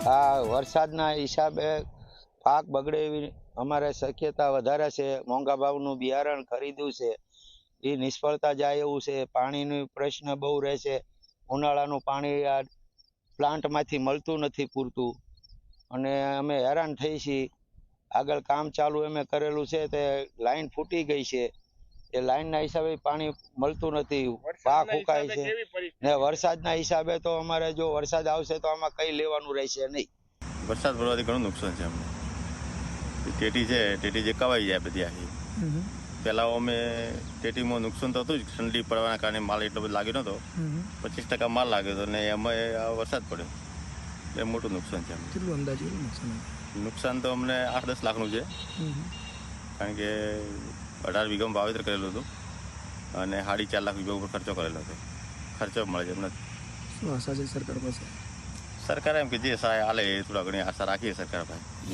આ વરસાદના હિસાબે પાક બગડે એવી અમારે શક્યતા વધારે છે. મોંઘા ભાવનું બિયારણ ખરીદ્યું છે એ નિષ્ફળતા જાય એવું છે. પાણીનો પ્રશ્ન બહુ રહેશે. ઉનાળાનું પાણી આ પ્લાન્ટમાંથી મળતું નથી પૂરતું અને અમે હેરાન થઈ છીએ. આગળ કામ ચાલુ અમે કરેલું છે તે લાઈન ફૂટી ગઈ છે. એ લાઈનના હિસાબે પાણી મળતું નથી, પાક સુકાય છે ને વરસાદના હિસાબે તો અમારે જો વરસાદ આવશે તો આમાં કઈ લેવાનું રહેશે નહીં. વરસાદ પડવાથી ઘણું નુકસાન છે અમને. ટેટી છે, ટેટી જે કવાઈ જાય બધી આખી. પહેલાં અમે ટેટીમાં નુકસાન તો હતું જ, ઠંડી પડવાના કારણે માલ એટલો બધો લાગ્યો નહોતો. 25% માલ લાગ્યો હતો ને એમાં વરસાદ પડ્યો એ મોટું નુકસાન છે અમને. કેટલું અંદાજે નુકસાન તો અમને 8-10 લાખનું છે, કારણ કે 18 વીઘામાં વાવેતર કરેલું હતું અને 4.5 લાખ વીઘા ઉપર ખર્ચો કરેલો હતો. ખર્ચો મળે છે એમને. શું આશા છે સરકાર પાસે? સરકાર એમ કે જે સહાય હાલે એ થોડા ઘણી આશા રાખીએ સરકાર પાસે.